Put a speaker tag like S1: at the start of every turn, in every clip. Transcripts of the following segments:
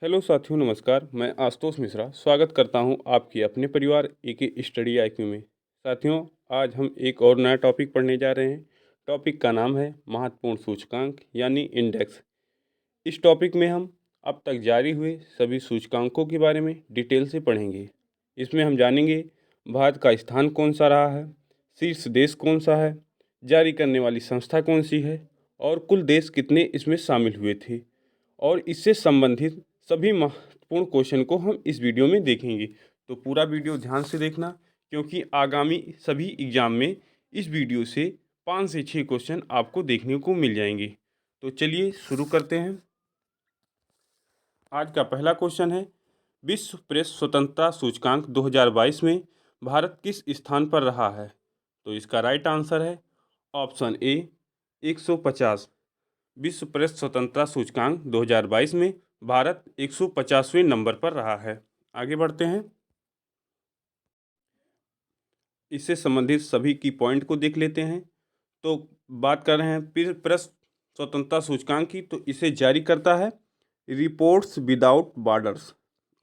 S1: Hello साथियों, नमस्कार। मैं आशुतोष मिश्रा स्वागत करता हूं आपके अपने परिवार एके स्टडी आईक्यू में। साथियों, आज हम एक और नया टॉपिक पढ़ने जा रहे हैं। टॉपिक का नाम है महत्वपूर्ण सूचकांक यानी इंडेक्स। इस टॉपिक में हम अब तक जारी हुए सभी सूचकांकों के बारे में डिटेल से पढ़ेंगे। इसमें हम जानेंगे भारत का स्थान कौन सा रहा है, शीर्ष देश कौन सा है, जारी करने वाली संस्था कौन सी है और कुल देश कितने इसमें शामिल हुए थे, और इससे संबंधित सभी महत्वपूर्ण क्वेश्चन को हम इस वीडियो में देखेंगे। तो पूरा वीडियो ध्यान से देखना, क्योंकि आगामी सभी एग्जाम में इस वीडियो से 5 से 6 क्वेश्चन आपको देखने को मिल जाएंगे। तो चलिए शुरू करते हैं। आज का पहला क्वेश्चन है, विश्व प्रेस स्वतंत्रता सूचकांक 2022 में भारत किस स्थान पर रहा है? तो इसका राइट आंसर है ऑप्शन ए 150। विश्व प्रेस स्वतंत्रता सूचकांक 2022 में भारत 150वें नंबर पर रहा है। आगे बढ़ते हैं, इससे संबंधित सभी की पॉइंट को देख लेते हैं। तो बात कर रहे हैं प्रेस स्वतंत्रता सूचकांक की, तो इसे जारी करता है रिपोर्ट्स विदाउट बॉर्डर्स।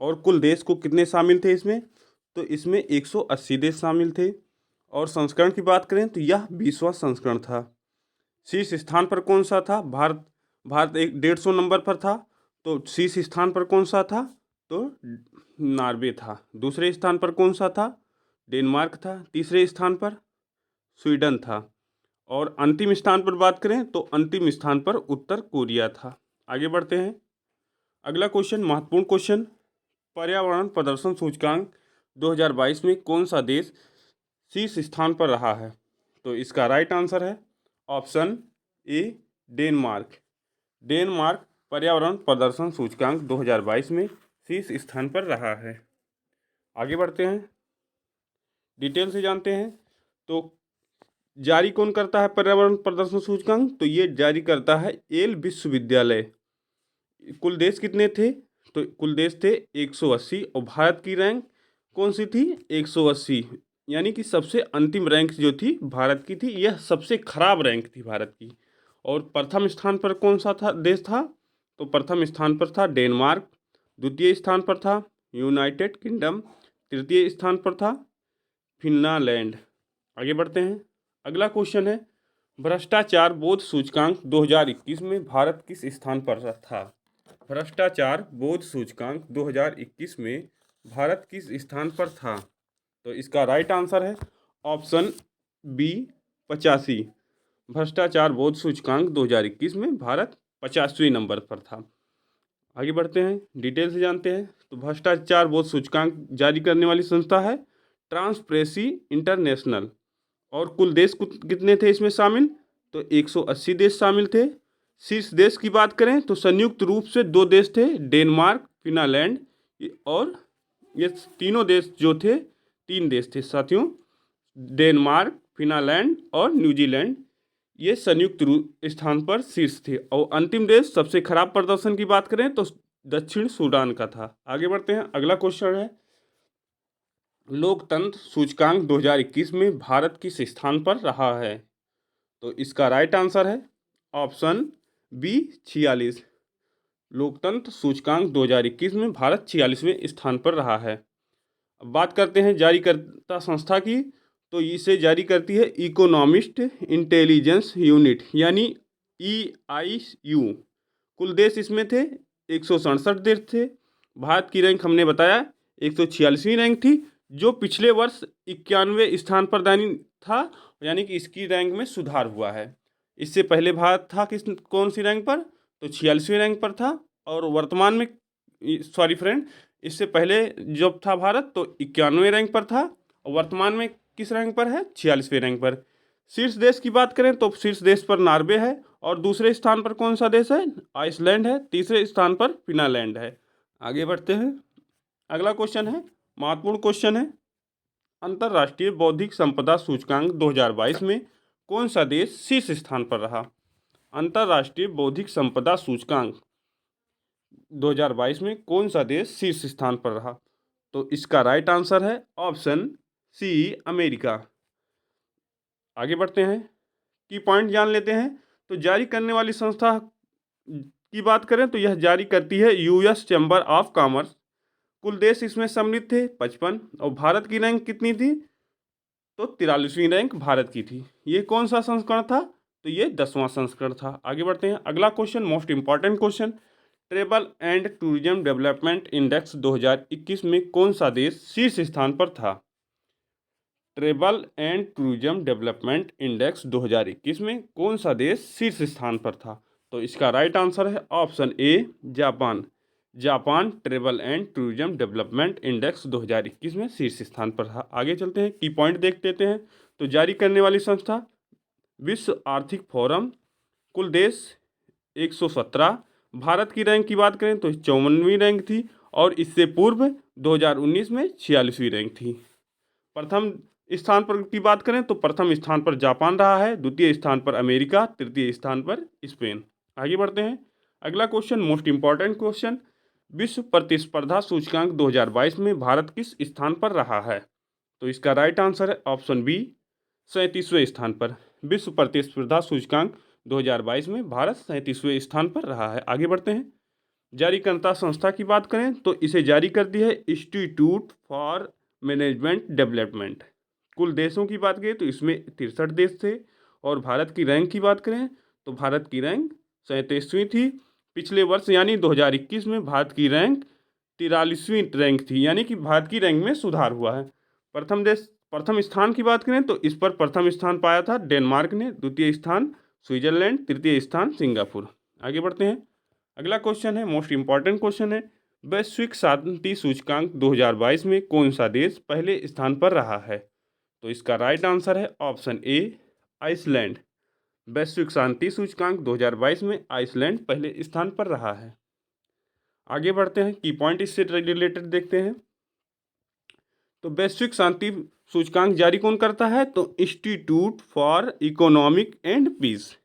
S1: और कुल देश को कितने शामिल थे इसमें? तो इसमें 180 देश शामिल थे। और संस्करण की बात करें तो यह 20वां संस्करण था। शीर्ष स्थान पर कौन सा था? भारत 150 नंबर पर था। तो शीर्ष स्थान पर कौन सा था? तो नॉर्वे था। दूसरे स्थान पर कौन सा था? डेनमार्क था। तीसरे स्थान पर स्वीडन था। और अंतिम स्थान पर बात करें तो अंतिम स्थान पर उत्तर कोरिया था। आगे बढ़ते हैं, अगला क्वेश्चन महत्वपूर्ण क्वेश्चन, पर्यावरण प्रदर्शन सूचकांक 2022 में कौन सा देश शीर्ष स्थान पर रहा है? तो इसका राइट आंसर है ऑप्शन ए डेनमार्क। डेनमार्क पर्यावरण प्रदर्शन सूचकांक 2022 में शीर्ष स्थान पर रहा है। आगे बढ़ते हैं, डिटेल से जानते हैं। तो जारी कौन करता है पर्यावरण प्रदर्शन सूचकांक? तो ये जारी करता है येल विश्वविद्यालय। कुल देश कितने थे? तो कुल देश थे 180। और भारत की रैंक कौन सी थी? 180। यानी कि सबसे अंतिम रैंक जो थी भारत की थी, यह सबसे खराब रैंक थी भारत की। और प्रथम स्थान पर कौन सा था देश था? तो प्रथम स्थान पर था डेनमार्क। द्वितीय स्थान पर था यूनाइटेड किंगडम। तृतीय स्थान पर था फिनलैंड। आगे बढ़ते हैं, अगला क्वेश्चन है, भ्रष्टाचार बोध सूचकांक 2021 में भारत किस स्थान पर था? भ्रष्टाचार बोध सूचकांक 2021 में भारत किस स्थान पर था? तो इसका राइट आंसर है ऑप्शन बी 85। भ्रष्टाचार बोध सूचकांक 2021 में भारत 50वें नंबर पर था। आगे बढ़ते हैं, डिटेल से जानते हैं। तो भ्रष्टाचार बोध सूचकांक जारी करने वाली संस्था है ट्रांसपेरेंसी इंटरनेशनल। और कुल देश कितने थे इसमें शामिल? तो 180 देश शामिल थे। शीर्ष देश की बात करें तो संयुक्त रूप से 2 देश थे, डेनमार्क, फिनलैंड। और ये तीनों देश जो थे, 3 देश थे साथियों, डेनमार्क, फिनलैंड और न्यूजीलैंड। ये संयुक्त रूप स्थान पर शीर्ष थे। और अंतिम देश सबसे खराब प्रदर्शन की बात करें तो दक्षिण सूडान का था। आगे बढ़ते हैं, अगला क्वेश्चन है, लोकतंत्र सूचकांक 2021 में भारत किस स्थान पर रहा है? तो इसका राइट आंसर है ऑप्शन बी 46। लोकतंत्र सूचकांक 2021 में भारत 46वें स्थान पर रहा है। अब बात करते हैं जारीकर्ता संस्था की, तो इसे जारी करती है इकोनॉमिस्ट इंटेलिजेंस यूनिट यानी EIU। कुल देश इसमें थे 167 देश थे। भारत की रैंक हमने बताया 146वीं रैंक थी, जो पिछले वर्ष 91वें स्थान पर था। यानी कि इसकी रैंक में सुधार हुआ है। इससे पहले भारत था कौन सी रैंक पर? तो 46वें रैंक पर था। और वर्तमान में, सॉरी फ्रेंड, इससे पहले जब था भारत तो 91वें रैंक पर था। और वर्तमान में किस रैंक पर है? 46वें रैंक पर। शीर्ष देश की बात करें तो शीर्ष देश पर नॉर्वे है। और दूसरे स्थान पर कौन सा देश है? आइसलैंड है। तीसरे स्थान पर फिनलैंड है। आगे बढ़ते हैं, अगला क्वेश्चन है, महत्वपूर्ण क्वेश्चन है, अंतर्राष्ट्रीय बौद्धिक संपदा सूचकांक 2022 में कौन सा देश शीर्ष स्थान पर रहा? अंतर्राष्ट्रीय बौद्धिक संपदा सूचकांक 2022 में कौन सा देश शीर्ष स्थान पर रहा? तो इसका राइट आंसर है ऑप्शन सी अमेरिका। आगे बढ़ते हैं, की पॉइंट जान लेते हैं। तो जारी करने वाली संस्था की बात करें तो यह जारी करती है यूएस चैम्बर ऑफ कॉमर्स। कुल देश इसमें सम्मिलित थे 55, और भारत की रैंक कितनी थी? तो 43वीं रैंक भारत की थी। ये कौन सा संस्करण था? तो ये 10वां संस्करण था। आगे बढ़ते हैं, अगला question most important question, travel and tourism development index 2021 में कौन सा देश शीर्ष स्थान पर था? Travel and tourism development index 2021 में कौन सा देश शीर्ष स्थान पर था? तो इसका राइट आंसर है option A, Japan. Japan travel and tourism development index 2021 में शीर्ष स्थान पर था। आगे चलते हैं, की पॉइंट देख लेते हैं। तो जारी करने वाली संस्था विश्व आर्थिक फोरम। कुल देश 117। भारत की रैंक की बात करें तो 54वीं रैंक थी, और इससे पूर्व 2019 में 46वीं रैंक थी। प्रथम स्थान पर की बात करें तो प्रथम स्थान पर जापान रहा है, द्वितीय स्थान पर अमेरिका, तृतीय स्थान पर स्पेन। आगे बढ़ते हैं, अगला क्वेश्चन मोस्ट इंपॉर्टेंट क्वेश्चन, विश्व प्रतिस्पर्धा सूचकांक 2022 में भारत किस स्थान पर रहा है? तो इसका राइट आंसर है ऑप्शन बी, 37वें स्थान पर। विश्व प्रतिस्पर्धा सूचकांक 2022 में भारत 37वें स्थान पर रहा है। आगे बढ़ते हैं, जारीकर्ता संस्था की बात करें तो इसे जारी करती है इंस्टीट्यूट फॉर मैनेजमेंट डेवलपमेंट। कुल देशों की बात करें तो इसमें 63 देश थे, और भारत की रैंक की बात करें तो भारत की रैंक 37वीं थी। पिछले वर्ष यानी 2021 में भारत की रैंक 43वीं रैंक थी, यानी कि भारत की रैंक में सुधार हुआ है। प्रथम स्थान की बात करें तो इस पर प्रथम स्थान पाया था डेनमार्क ने, द्वितीय स्थान स्विट्जरलैंड, तृतीय स्थान सिंगापुर। आगे बढ़ते हैं, अगला क्वेश्चन है मोस्ट इंपॉर्टेंट क्वेश्चन है, वैश्विक शांति सूचकांक 2022 में कौन सा देश पहले स्थान पर रहा है? तो इसका राइट आंसर है ऑप्शन ए, आइसलैंड। वैश्विक शांति सूचकांक 2022 में आइसलैंड पहले स्थान पर रहा है। आगे बढ़ते हैं, की पॉइंट इससे रिलेटेड देखते हैं। तो वैश्विक शांति सूचकांक जारी कौन करता है? तो institute for economic and peace.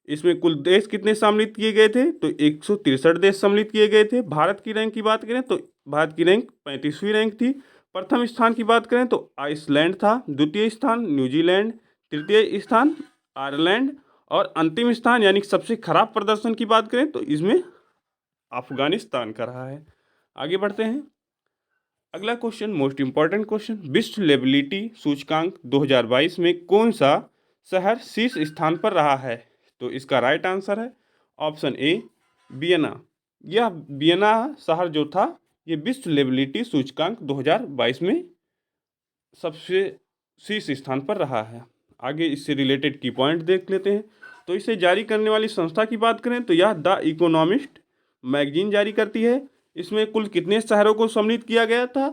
S1: इसमें कुल देश कितने सम्मिलित किए गए थे? तो 163 देश सम्मिलित किए गए थे। भारत की रैंक की बात करें तो भारत की रैंक 35वीं रैंक थी। प्रथम स्थान की बात करें तो आइसलैंड था, द्वितीय स्थान न्यूजीलैंड, तृतीय स्थान आयरलैंड, और अंतिम स्थान यानी सबसे खराब प्रदर्शन की बात करें तो इसमें अफगानिस्तान का रहा है। आगे बढ़ते हैं, अगला क्वेश्चन मोस्ट इंपॉर्टेंट क्वेश्चन, विश्व लेबिलिटी सूचकांक 2022 में कौन सा शहर शीर्ष स्थान पर रहा है? तो इसका राइट आंसर है ऑप्शन ए, वियना। यह वियना शहर जो था ये विश्व लेबिलिटी सूचकांक 2022 में सबसे शीर्ष स्थान पर रहा है। आगे इससे रिलेटेड की पॉइंट देख लेते हैं। तो इसे जारी करने वाली संस्था की बात करें तो यह द इकोनॉमिस्ट मैगजीन जारी करती है। इसमें कुल कितने शहरों को सम्मिलित किया गया था?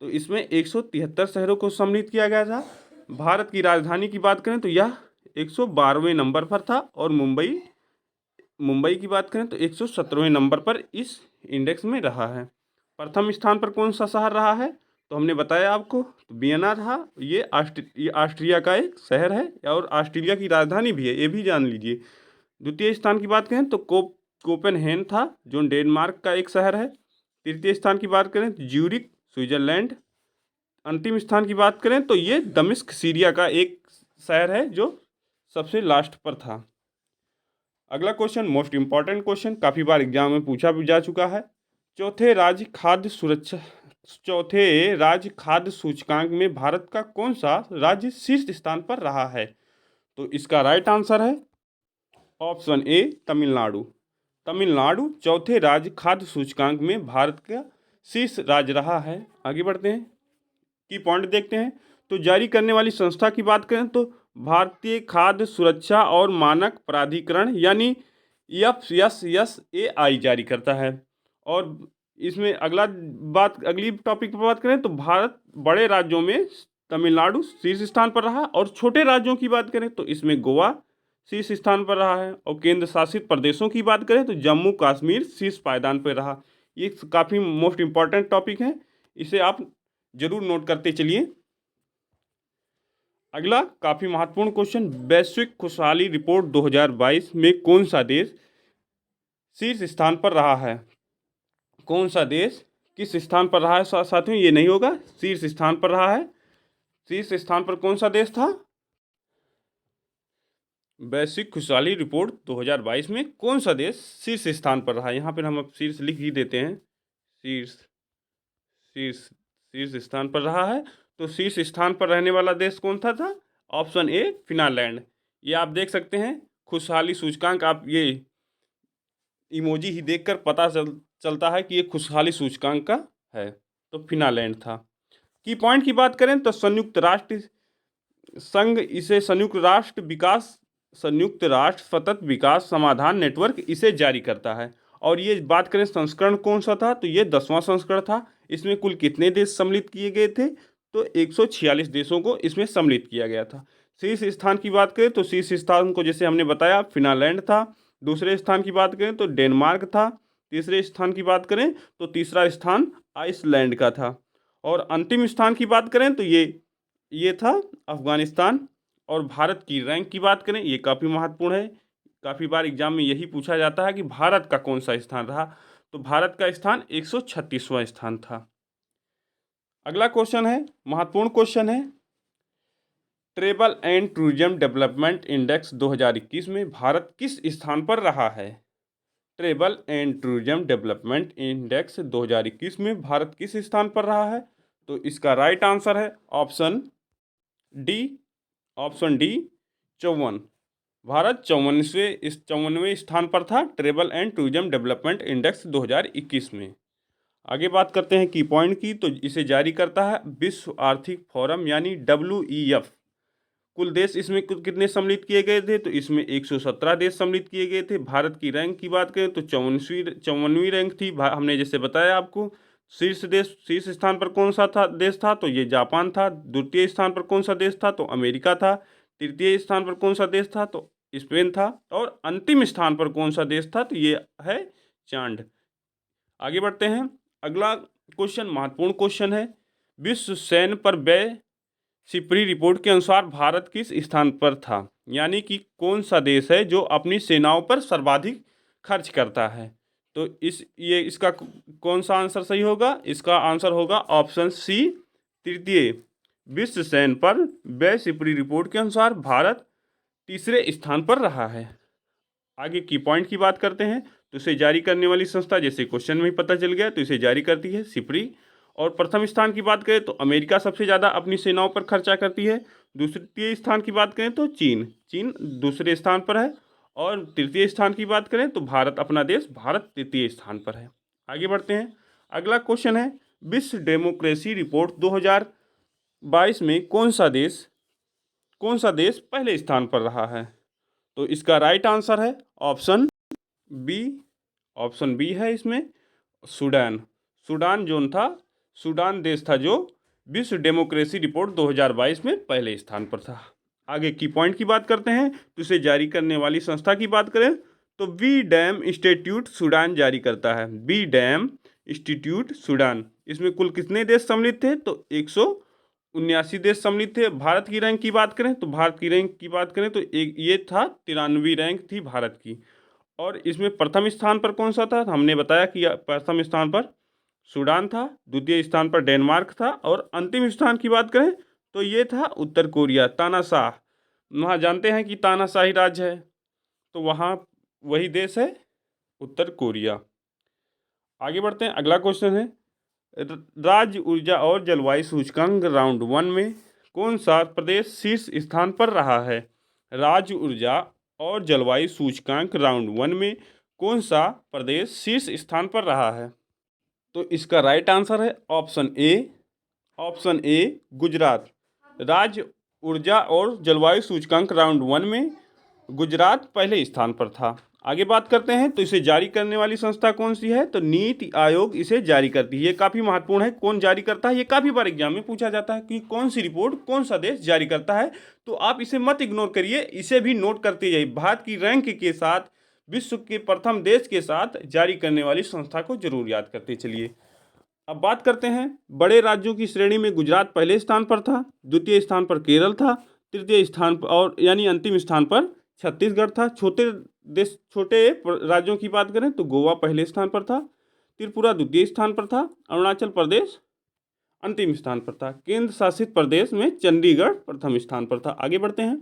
S1: तो इसमें 173 शहरों को सम्मिलित किया गया था। भारत की राजधानी की बात करें तो यह 112वें नंबर पर था, और मुंबई की बात करें तो 117वें नंबर पर इस इंडेक्स में रहा है। प्रथम स्थान पर कौन सा शहर रहा है? तो हमने बताया आपको, तो वियना रहा। ये ऑस्ट्रिया का एक शहर है, और ऑस्ट्रेलिया की राजधानी भी है, ये भी जान लीजिए। द्वितीय स्थान की बात करें तो कोपेनहेगन था, जो डेनमार्क का एक शहर है। तृतीय स्थान की बात करें तो ज्यूरिख स्विट्जरलैंड। अंतिम स्थान की बात करें तो ये दमिश्क सीरिया का एक शहर है, जो सबसे लास्ट पर था। अगला क्वेश्चन मोस्ट इंपॉर्टेंट क्वेश्चन, काफ़ी बार एग्जाम में पूछा भी जा चुका है। चौथे राज्य खाद्य सूचकांक में भारत का कौन सा राज्य शीर्ष स्थान पर रहा है? तो इसका राइट आंसर है ऑप्शन ए, तमिलनाडु। तमिलनाडु चौथे राज्य खाद्य सूचकांक में भारत का शीर्ष राज्य रहा है। आगे बढ़ते हैं, की पॉइंट देखते हैं। तो जारी करने वाली संस्था की बात करें तो भारतीय खाद्य सुरक्षा और मानक प्राधिकरण यानी FSSAI जारी करता है। और इसमें अगली टॉपिक पर बात करें तो भारत बड़े राज्यों में तमिलनाडु शीर्ष स्थान पर रहा, और छोटे राज्यों की बात करें तो इसमें गोवा शीर्ष स्थान पर रहा है, और केंद्र शासित प्रदेशों की बात करें तो जम्मू कश्मीर शीर्ष पायदान पर रहा। ये काफ़ी मोस्ट इंपॉर्टेंट टॉपिक है, इसे आप जरूर नोट करते चलिए। अगला काफ़ी महत्वपूर्ण क्वेश्चन, वैश्विक खुशहाली रिपोर्ट 2022 में कौन सा देश शीर्ष स्थान पर रहा है? कौन सा देश किस स्थान पर रहा है? साथियों ये नहीं होगा, शीर्ष स्थान पर रहा है। शीर्ष स्थान पर कौन सा देश था? वैश्विक खुशहाली रिपोर्ट 2022 में कौन सा देश शीर्ष स्थान पर रहा? यहाँ पर हम अब शीर्ष लिख ही देते हैं। शीर्ष शीर्ष शीर्ष स्थान पर रहा है। तो शीर्ष स्थान पर रहने वाला देश कौन सा था? Option A Finland. ये आप देख सकते हैं खुशहाली सूचकांक, आप ये इमोजी ही देखकर पता चलता है कि ये खुशहाली सूचकांक का है। तो फिनलैंड था। की पॉइंट की बात करें तो संयुक्त राष्ट्र संघ इसे संयुक्त राष्ट्र सतत विकास समाधान नेटवर्क इसे जारी करता है। और ये बात करें संस्करण कौन सा था, तो ये 10वां संस्करण था। इसमें कुल कितने देश सम्मिलित किए गए थे? तो 146 देशों को इसमें सम्मिलित किया गया था। शीर्ष स्थान की बात करें तो शीर्ष स्थान को जैसे हमने बताया फिनलैंड था। दूसरे स्थान की बात करें तो डेनमार्क था। तीसरे स्थान की बात करें तो तीसरा स्थान आइसलैंड का था। और अंतिम स्थान की बात करें तो ये था अफगानिस्तान। और भारत की रैंक की बात करें, ये काफ़ी महत्वपूर्ण है। काफ़ी बार एग्जाम में यही पूछा जाता है कि भारत का कौन सा स्थान रहा। तो भारत का स्थान 136वां स्थान था। अगला क्वेश्चन है, महत्वपूर्ण क्वेश्चन है, travel and tourism development index 2021 में भारत किस स्थान पर रहा है? Travel and tourism development index 2021 में भारत किस स्थान पर रहा है? तो इसका राइट आंसर है ऑप्शन डी 54। भारत 54वें स्थान पर था travel and tourism development index 2021 में। आगे बात करते हैं की पॉइंट की, तो इसे जारी करता है विश्व आर्थिक फोरम यानी WEF। कुल देश इसमें कितने सम्मिलित किए गए थे? तो इसमें 117 देश सम्मिलित किए गए थे। भारत की रैंक की बात करें तो 54वीं रैंक थी। हमने जैसे बताया आपको, शीर्ष स्थान पर कौन सा देश था? तो ये जापान था। द्वितीय स्थान पर कौन सा देश था? तो अमेरिका था। तृतीय स्थान पर कौन सा देश था? तो स्पेन था। और अंतिम स्थान पर कौन सा देश था? तो ये है चांड। आगे बढ़ते हैं। अगला क्वेश्चन महत्वपूर्ण क्वेश्चन है, विश्व सैन्य पर व्यय सिपरी रिपोर्ट के अनुसार भारत किस स्थान पर था? यानी कि कौन सा देश है जो अपनी सेनाओं पर सर्वाधिक खर्च करता है? तो इसका कौन सा आंसर सही होगा? इसका आंसर होगा ऑप्शन सी तृतीय। विश्व सैन्य पर व्यय सिपरी रिपोर्ट के अनुसार भारत तीसरे स्थान पर रहा है। आगे की पॉइंट की बात करते हैं, तो इसे जारी करने वाली संस्था, जैसे क्वेश्चन में ही पता चल गया, तो इसे जारी करती है सिपरी। और प्रथम स्थान की बात करें तो अमेरिका सबसे ज़्यादा अपनी सेनाओं पर खर्चा करती है। दूसरे स्थान की बात करें तो चीन दूसरे स्थान पर है। और तृतीय स्थान की बात करें तो भारत तृतीय स्थान पर है। आगे बढ़ते हैं। अगला क्वेश्चन है, विश्व डेमोक्रेसी रिपोर्ट 2022 में कौन सा देश पहले स्थान पर रहा है? तो इसका राइट आंसर है ऑप्शन बी है इसमें सूडान देश था जो विश्व डेमोक्रेसी रिपोर्ट 2022 में पहले स्थान पर था। आगे की पॉइंट की बात करते हैं, तो इसे जारी करने वाली संस्था की बात करें तो बी डैम इंस्टीट्यूट सूडान जारी करता है। बी डैम इंस्टीट्यूट सूडान, इसमें कुल कितने देश सम्मिलित थे? तो 179 देश सम्मिलित थे। भारत की रैंक की बात करें तो ये था 93वीं रैंक थी भारत की। और इसमें प्रथम स्थान पर कौन सा था? हमने बताया कि प्रथम स्थान पर सूडान था। द्वितीय स्थान पर डेनमार्क था। और अंतिम स्थान की बात करें तो ये था उत्तर कोरिया, तानाशाह। वहाँ जानते हैं कि तानाशाही राज्य है, तो वहाँ वही देश है उत्तर कोरिया। आगे बढ़ते हैं। अगला क्वेश्चन है, राज्य ऊर्जा और जलवायु सूचकांक राउंड 1 में कौन सा प्रदेश शीर्ष स्थान पर रहा है? राज्य ऊर्जा और जलवायु सूचकांक राउंड 1 में कौन सा प्रदेश शीर्ष स्थान पर रहा है? तो इसका राइट आंसर है ऑप्शन ए गुजरात। राज्य ऊर्जा और जलवायु सूचकांक राउंड 1 में गुजरात पहले स्थान पर था। आगे बात करते हैं, तो इसे जारी करने वाली संस्था कौन सी है? तो नीति आयोग इसे जारी करती है। ये काफ़ी महत्वपूर्ण है, कौन जारी करता है, ये काफ़ी बार एग्जाम में पूछा जाता है कि कौन सी रिपोर्ट कौन सा देश जारी करता है। तो आप इसे मत इग्नोर करिए, इसे भी नोट करते जाइए। भारत की रैंक के साथ विश्व के प्रथम देश के साथ जारी करने वाली संस्था को जरूर याद करते चलिए। अब बात करते हैं, बड़े राज्यों की श्रेणी में गुजरात पहले स्थान पर था। द्वितीय स्थान पर केरल था। तृतीय स्थान पर और यानी अंतिम स्थान पर छत्तीसगढ़ था। छोटे राज्यों की बात करें तो गोवा पहले स्थान पर था। त्रिपुरा द्वितीय स्थान पर था। अरुणाचल प्रदेश अंतिम स्थान पर था। केंद्र शासित प्रदेश में चंडीगढ़ प्रथम स्थान पर था। आगे बढ़ते हैं।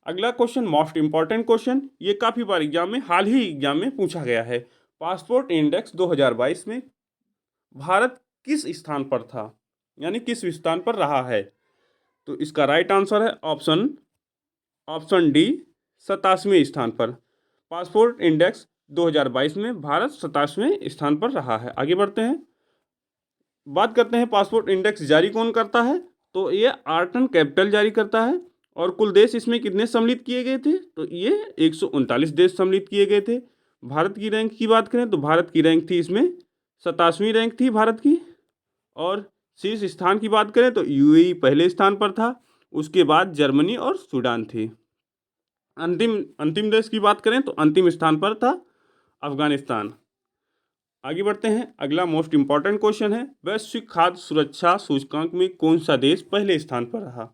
S1: अगला क्वेश्चन मोस्ट इंपॉर्टेंट क्वेश्चन, ये काफ़ी बार एग्जाम में, हाल ही एग्जाम में पूछा गया है। पासपोर्ट इंडेक्स 2022 में भारत किस स्थान पर था, यानी किस स्थान पर रहा है? तो इसका राइट आंसर है ऑप्शन डी, 87वें स्थान पर। पासपोर्ट इंडेक्स 2022 में भारत 87वें स्थान पर रहा है। आगे बढ़ते हैं, बात करते हैं पासपोर्ट इंडेक्स जारी कौन करता है। तो ये आर्ट एंड कैपिटल जारी करता है। और कुल देश इसमें कितने सम्मिलित किए गए थे? तो ये 139 देश सम्मिलित किए गए थे। भारत की रैंक की बात करें तो भारत की रैंक थी इसमें 87वीं रैंक थी भारत की। और शीर्ष स्थान की बात करें तो यूएई पहले स्थान पर था, उसके बाद जर्मनी और सूडान थे। अंतिम देश की बात करें तो अंतिम स्थान पर था अफगानिस्तान। आगे बढ़ते हैं, अगला मोस्ट इंपॉर्टेंट क्वेश्चन है, वैश्विक खाद्य सुरक्षा सूचकांक में कौन सा देश पहले स्थान पर रहा?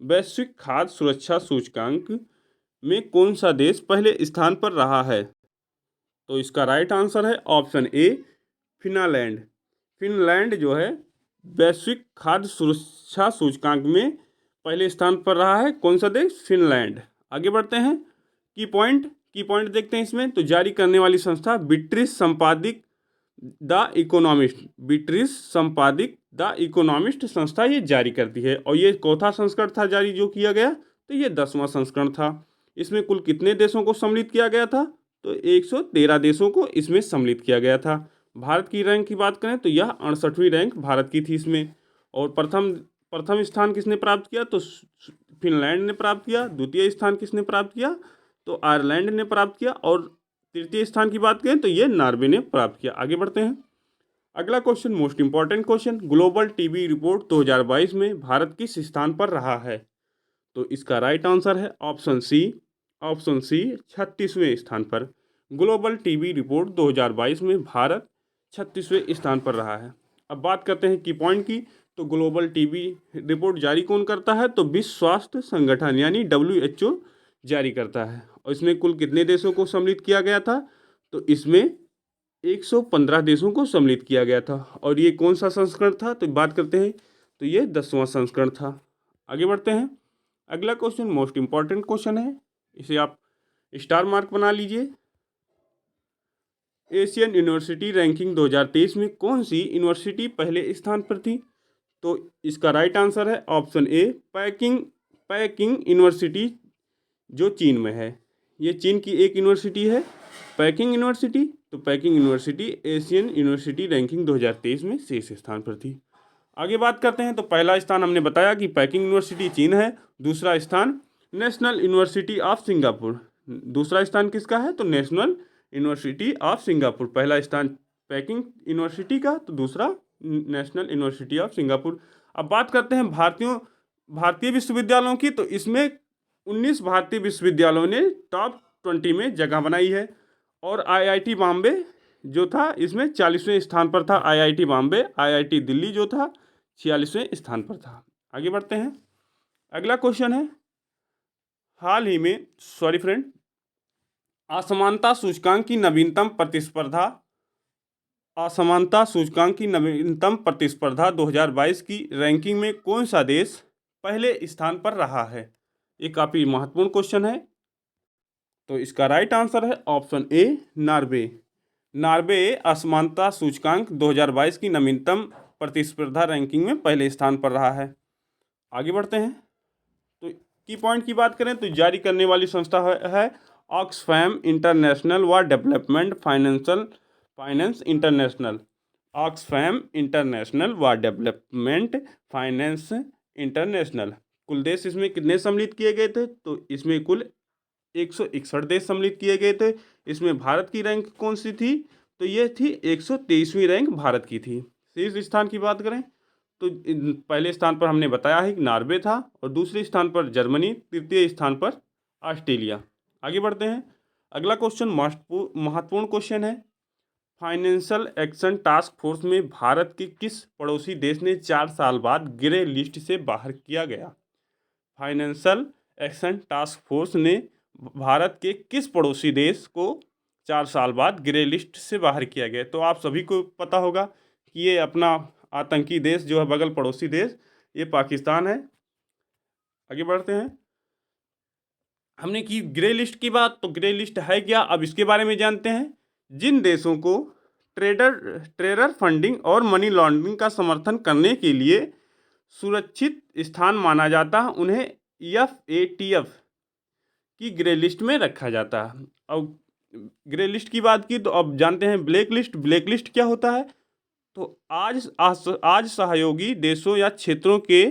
S1: वैश्विक खाद्य सुरक्षा सूचकांक में कौन सा देश पहले स्थान पर रहा है? तो इसका राइट आंसर है ऑप्शन ए, फिनलैंड। फिनलैंड जो है वैश्विक खाद्य सुरक्षा सूचकांक में पहले स्थान पर रहा है। कौन सा देश? फिनलैंड। आगे बढ़ते हैं, की पॉइंट देखते हैं इसमें। तो जारी करने वाली संस्था ब्रिटिश संपादिक द इकोनॉमिस्ट संस्था ये जारी करती है। और ये चौथा संस्करण था जारी जो किया गया, तो ये 10वां संस्करण था। इसमें कुल कितने देशों को सम्मिलित किया गया था? तो 113 देशों को इसमें सम्मिलित किया गया था। भारत की रैंक की बात करें तो यह 68वीं रैंक भारत की थी इसमें। और प्रथम स्थान किसने प्राप्त किया? तो फिनलैंड ने प्राप्त किया। द्वितीय स्थान किसने प्राप्त किया? तो आयरलैंड ने प्राप्त किया। और तृतीय स्थान की बात करें तो ये नॉर्वे ने प्राप्त किया। आगे बढ़ते हैं, अगला question most important question, global TB report 2022 में भारत किस स्थान पर रहा है? तो इसका राइट आंसर है ऑप्शन सी 36वें स्थान पर। ग्लोबल टीबी रिपोर्ट 2022 में भारत 36वें स्थान पर रहा है। अब बात करते हैं की पॉइंट की। तो ग्लोबल टीबी रिपोर्ट जारी कौन करता है? तो विश्व स्वास्थ्य संगठन यानी WHO जारी करता है। और इसमें कुल कितने देशों को सम्मिलित किया गया था? तो इसमें 115 देशों को सम्मिलित किया गया था। और ये कौन सा संस्करण था? तो बात करते हैं, तो ये 10वां संस्करण था। आगे बढ़ते हैं, अगला क्वेश्चन मोस्ट इंपॉर्टेंट क्वेश्चन है, इसे आप स्टार मार्क बना लीजिए। एशियन यूनिवर्सिटी रैंकिंग 2023 में कौन सी यूनिवर्सिटी पहले स्थान पर थी? तो इसका राइट आंसर है ऑप्शन ए, पैकिंग यूनिवर्सिटी जो चीन में है। ये चीन की एक यूनिवर्सिटी है, पैकिंग यूनिवर्सिटी। तो packing university Asian university ranking 2023 में शीर्ष स्थान पर थी। आगे बात करते हैं, तो पहला स्थान हमने बताया कि पैकिंग यूनिवर्सिटी चीन है। दूसरा स्थान नेशनल यूनिवर्सिटी ऑफ सिंगापुर। दूसरा स्थान किसका है? तो नेशनल यूनिवर्सिटी ऑफ सिंगापुर। पहला स्थान पैकिंग यूनिवर्सिटी का, तो दूसरा नेशनल यूनिवर्सिटी ऑफ सिंगापुर। अब बात करते हैं भारतीय विश्वविद्यालयों की। तो इसमें 19 भारतीय विश्वविद्यालयों ने टॉप 20 में जगह बनाई है। और IIT बॉम्बे जो था इसमें 40वें स्थान पर था। IIT बॉम्बे, IIT दिल्ली जो था 46वें स्थान पर था। आगे बढ़ते हैं, अगला क्वेश्चन है, हाल ही में असमानता सूचकांक की नवीनतम प्रतिस्पर्धा 2022 की रैंकिंग में कौन सा देश पहले स्थान पर रहा है? ये काफ़ी महत्वपूर्ण क्वेश्चन है। तो इसका राइट आंसर है ऑप्शन ए, नार्वे असमानता सूचकांक 2022 की नवीनतम प्रतिस्पर्धा रैंकिंग में पहले स्थान पर रहा है। आगे बढ़ते हैं, तो की पॉइंट की बात करें तो जारी करने वाली संस्था है ऑक्सफैम इंटरनेशनल व development finance international. Oxfam international व डेवलपमेंट फाइनेंस इंटरनेशनल। कुल देश इसमें कितने सम्मिलित किए गए थे? तो इसमें कुल 161 देश सम्मिलित किए गए थे। इसमें भारत की रैंक कौन सी थी? तो ये थी 123वीं रैंक भारत की थी। शीर्ष स्थान की बात करें तो पहले स्थान पर हमने बताया है कि नॉर्वे था, और दूसरे स्थान पर जर्मनी, तृतीय स्थान पर ऑस्ट्रेलिया। आगे बढ़ते हैं, अगला क्वेश्चन महत्वपूर्ण क्वेश्चन है, फाइनेंशियल एक्शन टास्क फोर्स में भारत के किस पड़ोसी देश ने 4 साल बाद ग्रे लिस्ट से बाहर किया गया? फाइनेंशियल एक्शन टास्क फोर्स ने भारत के किस पड़ोसी देश को 4 साल बाद ग्रे लिस्ट से बाहर किया गया? तो आप सभी को पता होगा कि ये अपना आतंकी देश जो है, बगल पड़ोसी देश, ये पाकिस्तान है। आगे बढ़ते हैं, हमने की ग्रे लिस्ट की बात, तो ग्रे लिस्ट है क्या, अब इसके बारे में जानते हैं। जिन देशों को टेरर फंडिंग और मनी लॉन्ड्रिंग का समर्थन करने के लिए सुरक्षित स्थान माना जाता है, उन्हें FATF की ग्रे लिस्ट में रखा जाता है। अब ग्रे लिस्ट की बात की तो अब जानते हैं ब्लैक लिस्ट। ब्लैक लिस्ट क्या होता है, तो आज सहयोगी देशों या क्षेत्रों के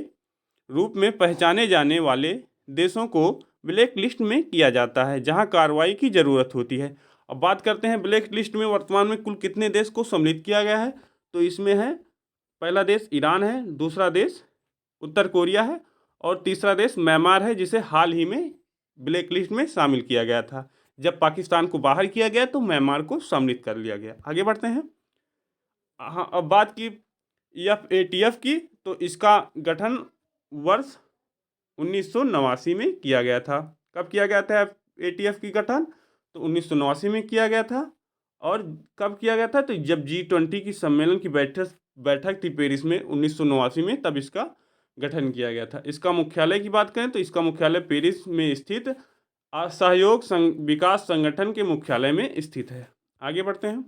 S1: रूप में पहचाने जाने वाले देशों को ब्लैक लिस्ट में किया जाता है, जहां कार्रवाई की ज़रूरत होती है। अब बात करते हैं ब्लैक लिस्ट में वर्तमान में कुल कितने देश को सम्मिलित किया गया है, तो इसमें है पहला देश ईरान है, दूसरा देश उत्तर कोरिया है और तीसरा देश म्यांमार है, जिसे हाल ही में ब्लैक लिस्ट में शामिल किया गया था। जब पाकिस्तान को बाहर किया गया तो म्यांमार को सम्मिलित कर लिया गया। आगे बढ़ते हैं। हाँ, अब बात की FATF की, तो इसका गठन वर्ष 1989 में किया गया था। कब किया गया था FATF की गठन, तो 1989 में किया गया था। और कब किया गया था, तो जब G20 की सम्मेलन की बैठक थी पेरिस में 1989 में, तब इसका गठन किया गया था। इसका मुख्यालय की बात करें तो इसका मुख्यालय पेरिस में स्थित असहयोग विकास संगठन के मुख्यालय में स्थित है। आगे बढ़ते हैं।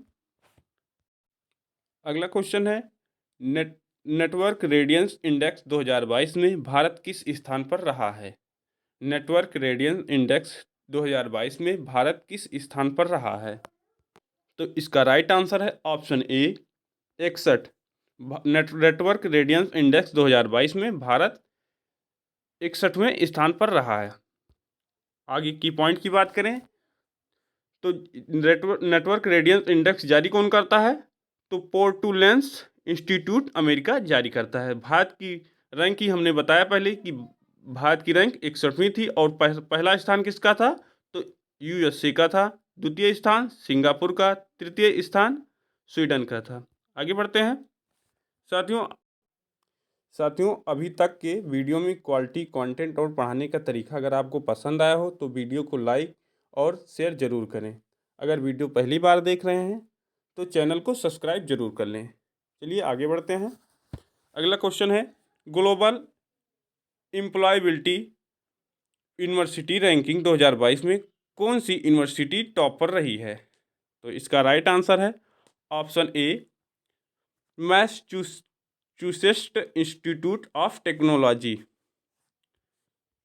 S1: अगला क्वेश्चन है, नेटवर्क रेडियंस इंडेक्स 2022 में भारत किस स्थान पर रहा है। नेटवर्क रेडियंस इंडेक्स 2022 में भारत किस स्थान पर रहा है, तो इसका राइट आंसर है option A 61। Network readiness index 2022 में भारत 61वें स्थान पर रहा है। आगे की पॉइंट की बात करें तो नेटवर्क रेडियंस इंडेक्स जारी कौन करता है, तो पोर्टुलेंस इंस्टीट्यूट अमेरिका जारी करता है। भारत की रैंक की हमने बताया पहले कि भारत की रैंक 61वीं थी और पहला स्थान किसका था, तो USA का था, द्वितीय स्थान सिंगापुर का, तृतीय स्थान स्वीडन का था। आगे बढ़ते हैं। साथियों अभी तक के वीडियो में क्वालिटी कंटेंट और पढ़ाने का तरीका अगर आपको पसंद आया हो तो वीडियो को लाइक और शेयर ज़रूर करें। अगर वीडियो पहली बार देख रहे हैं तो चैनल को सब्सक्राइब जरूर कर लें। चलिए आगे बढ़ते हैं। अगला क्वेश्चन है, ग्लोबल एम्प्लॉयबिलिटी यूनिवर्सिटी रैंकिंग 2022 में कौन सी यूनिवर्सिटी टॉप पर रही है, तो इसका राइट आंसर है option A Massachusetts institute of technology.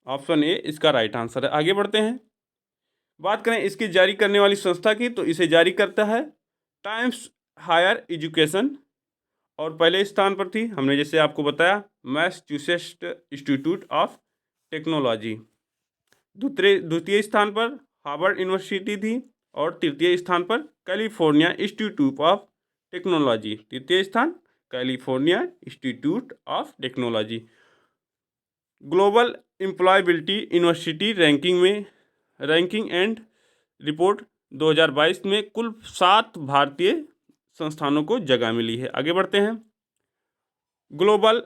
S1: Option A इसका राइट आंसर है। आगे बढ़ते हैं। बात करें इसकी जारी करने वाली संस्था की, तो इसे जारी करता है टाइम्स हायर एजुकेशन और पहले स्थान पर थी, हमने जैसे आपको बताया, मैसाचुसेट्स इंस्टीट्यूट ऑफ टेक्नोलॉजी। द्वितीय स्थान पर हार्वर्ड यूनिवर्सिटी थी और तृतीय स्थान पर कैलिफोर्निया इंस्टीट्यूट ऑफ टेक्नोलॉजी। तृतीय स्थान California institute of technology. Global employability university ranking and report 2022 में कुल 7 भारतीय संस्थानों को जगह मिली है। आगे बढ़ते हैं। ग्लोबल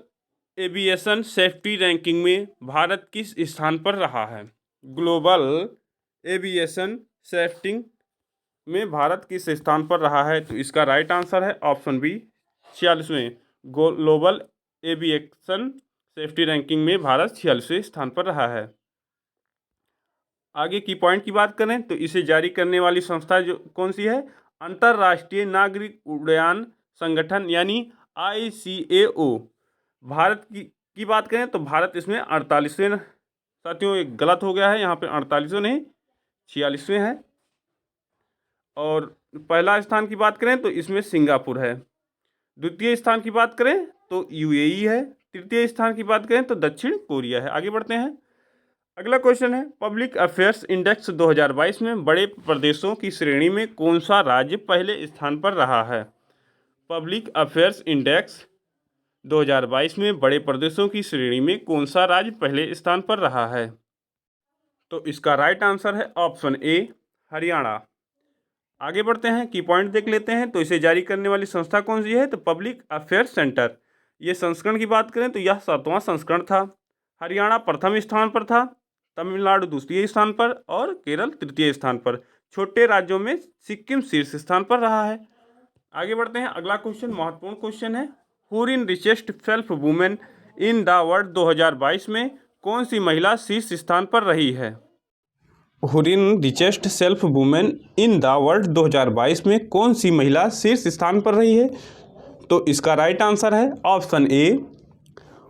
S1: एविएशन सेफ्टी रैंकिंग में भारत किस स्थान पर रहा है। ग्लोबल एविएशन सेफ्टी में भारत किस स्थान पर रहा है, तो इसका राइट आंसर है ऑप्शन बी 46वें। ग्लोबल एविएशन सेफ्टी रैंकिंग में भारत 46वें स्थान पर रहा है। आगे की पॉइंट की बात करें तो इसे जारी करने वाली संस्था जो कौन सी है, अंतर्राष्ट्रीय नागरिक उड्डयन संगठन यानी ICAO। भारत की बात करें तो भारत इसमें 48वें, साथियों एक गलत हो गया है, यहाँ पे 48वें नहीं 46वें है। और पहला स्थान की बात करें तो इसमें सिंगापुर है, द्वितीय स्थान की बात करें तो UAE है, तृतीय स्थान की बात करें तो दक्षिण कोरिया है। आगे बढ़ते हैं। अगला क्वेश्चन है, पब्लिक अफेयर्स इंडेक्स 2022 में बड़े प्रदेशों की श्रेणी में कौन सा राज्य पहले स्थान पर रहा है। पब्लिक अफेयर्स इंडेक्स 2022 में बड़े प्रदेशों की श्रेणी में कौन सा राज्य पहले स्थान पर रहा है, तो इसका राइट आंसर है ऑप्शन ए हरियाणा। आगे बढ़ते हैं, की पॉइंट देख लेते हैं। तो इसे जारी करने वाली संस्था कौन सी है, तो पब्लिक अफेयर्स सेंटर। ये संस्करण की बात करें तो यह 7वां संस्करण था। हरियाणा प्रथम स्थान पर था, तमिलनाडु दूसरे स्थान पर और केरल तृतीय स्थान पर। छोटे राज्यों में सिक्किम शीर्ष स्थान पर रहा है। आगे बढ़ते हैं। अगला क्वेश्चन महत्वपूर्ण क्वेश्चन है, foreign richest self women in the world 2022 में कौन सी महिला शीर्ष स्थान पर रही है। Hurun richest self women in the world 2022 में कौन सी महिला शीर्ष स्थान पर रही है? तो इसका राइट आंसर है ऑप्शन ए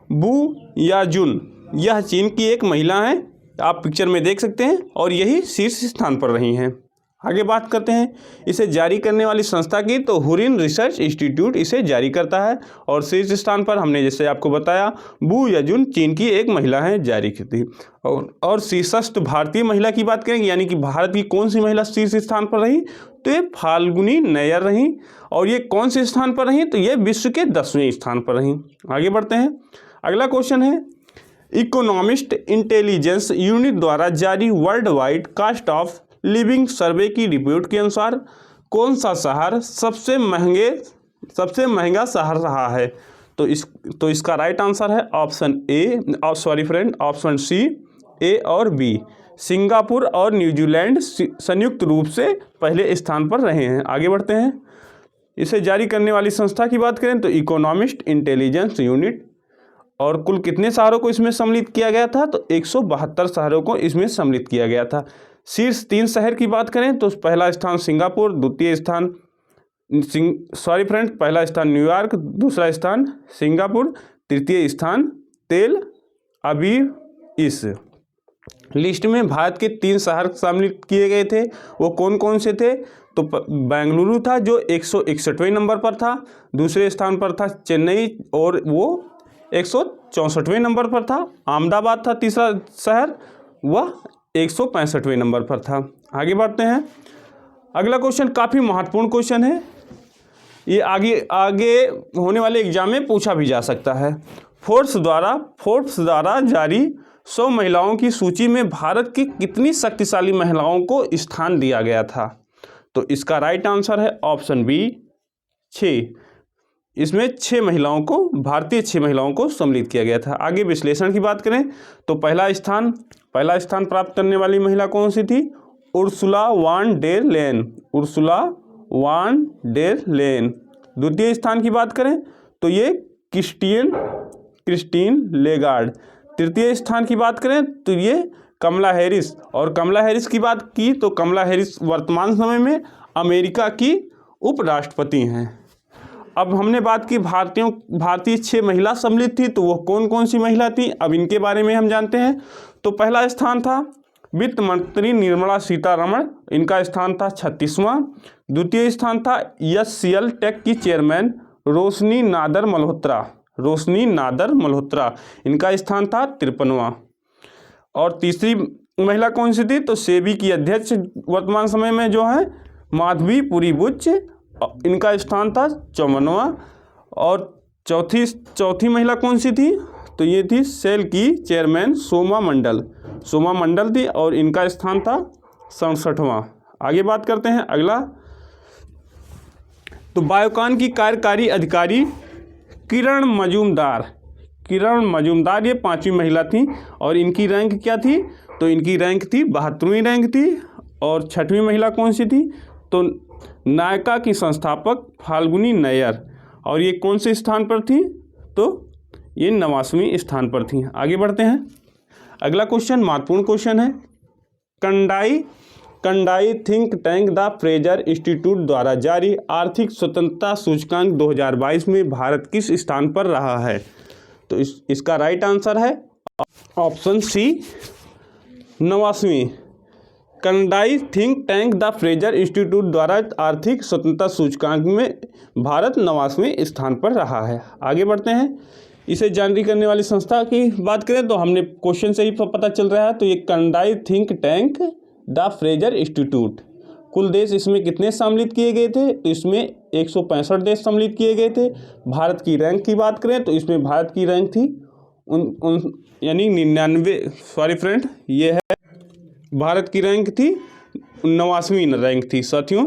S1: बू याजुन। यह चीन की एक महिला है, आप पिक्चर में देख सकते हैं, और यही शीर्ष स्थान पर रही हैं। आगे बात करते हैं इसे जारी करने वाली संस्था की, तो हुरिन रिसर्च इंस्टीट्यूट इसे जारी करता है, और शीर्ष स्थान पर हमने जैसे आपको बताया बू याजुन चीन की एक महिला है जारी की थी। और शीर्षस्थ भारतीय महिला की बात करेंगे, यानी कि भारत की कौन सी महिला शीर्ष स्थान पर रही, तो ये फाल्गुनी नैयर रही। और ये कौन से स्थान पर रही, तो ये विश्व के 10वें स्थान पर रही। आगे बढ़ते हैं, अगला क्वेश्चन है इकोनॉमिस्ट इंटेलिजेंस यूनिट द्वारा जारी world wide cost of living survey की रिपोर्ट के अनुसार कौन सा शहर सबसे महंगा शहर रहा है? तो इसका राइट आंसर है ऑप्शन सी ए और बी। सिंगापुर और न्यूजीलैंड संयुक्त रूप से पहले स्थान पर रहे हैं। आगे बढ़ते हैं, इसे जारी करने वाली संस्था की बात करें तो इकोनॉमिस्ट इंटेलिजेंस यूनिट, और कुल कितने शहरों को इसमें सम्मिलित किया गया था? तो 172 शहरों को इसमें सम्मिलित किया गया था। शीर्ष 3 शहर की बात करें तो पहला स्थान सिंगापुर, पहला स्थान न्यूयॉर्क, दूसरा स्थान सिंगापुर, तृतीय स्थान तेल अवीव। इस लिस्ट में भारत के 3 शहर शामिल किए गए थे, वो कौन कौन से थे? तो बेंगलुरु था जो 161वें नंबर पर था, दूसरे स्थान पर था चेन्नई और वो 164वें नंबर पर था, अहमदाबाद था तीसरा शहर, वह 165वें नंबर पर था। आगे बढ़ते हैं, अगला क्वेश्चन काफ़ी महत्वपूर्ण क्वेश्चन है, ये आगे होने वाले एग्जाम में पूछा भी जा सकता है। फोर्ब्स द्वारा जारी 100 महिलाओं की सूची में भारत की कितनी शक्तिशाली महिलाओं को स्थान दिया गया था? तो इसका राइट आंसर है ऑप्शन बी 6। इसमें 6 महिलाओं को, भारतीय 6 महिलाओं को सम्मिलित किया गया था। आगे विश्लेषण की बात करें तो पहला स्थान प्राप्त करने वाली महिला कौन सी थी? उर्सुला वान डेर लेन। द्वितीय स्थान की बात करें तो ये क्रिस्टीन लेगार्ड। तृतीय स्थान की बात करें तो ये कमला हैरिस, और कमला हैरिस की बात की तो कमला हैरिस वर्तमान समय में अमेरिका की उपराष्ट्रपति हैं। अब हमने बात की भारतीय 6 महिला सम्मिलित थी, तो वो कौन कौन सी महिला थी, अब इनके बारे में हम जानते हैं। तो पहला स्थान था वित्त मंत्री निर्मला सीतारमण, इनका स्थान था 36वां। द्वितीय स्थान था HCL टेक की चेयरमैन रोशनी नादर मल्होत्रा, इनका स्थान था 53वां। और तीसरी महिला कौन सी थी? तो सेबी की अध्यक्ष वर्तमान समय में जो है माधवी पुरी बुच, इनका स्थान था 54वां। और चौथी महिला कौन सी थी? तो ये थी सेल की चेयरमैन सोमा मंडल थी, और इनका स्थान था 67वां। आगे बात करते हैं अगला, तो बायोकॉन की कार्यकारी अधिकारी किरण मजूमदार ये 5वीं महिला थी, और इनकी रैंक क्या थी? तो इनकी रैंक थी 72वीं रैंक थी। और 6वीं महिला कौन सी थी? तो नायका की संस्थापक फाल्गुनी नैयर, और ये कौन से स्थान पर थी? तो ये 89वें स्थान पर थी। आगे बढ़ते हैं, अगला क्वेश्चन महत्वपूर्ण क्वेश्चन है, Canadian think tank the Fraser Institute द्वारा जारी आर्थिक स्वतंत्रता सूचकांक 2022 में भारत किस स्थान पर रहा है? तो इसका राइट आंसर है ऑप्शन सी 89वीं। Canadian think tank the Fraser Institute द्वारा आर्थिक स्वतंत्रता सूचकांक में भारत 89वें स्थान पर रहा है। आगे बढ़ते हैं, इसे जारी करने वाली संस्था की बात करें तो हमने क्वेश्चन से ही पता चल रहा है, तो ये Canadian think tank the Fraser Institute. कुल देश इसमें कितने सम्मिलित किए गए थे? तो इसमें 165 देश सम्मिलित किए गए थे। भारत की रैंक की बात करें तो इसमें भारत की रैंक थी यानी 99, ये है भारत की रैंक थी 89वीं रैंक थी साथियों।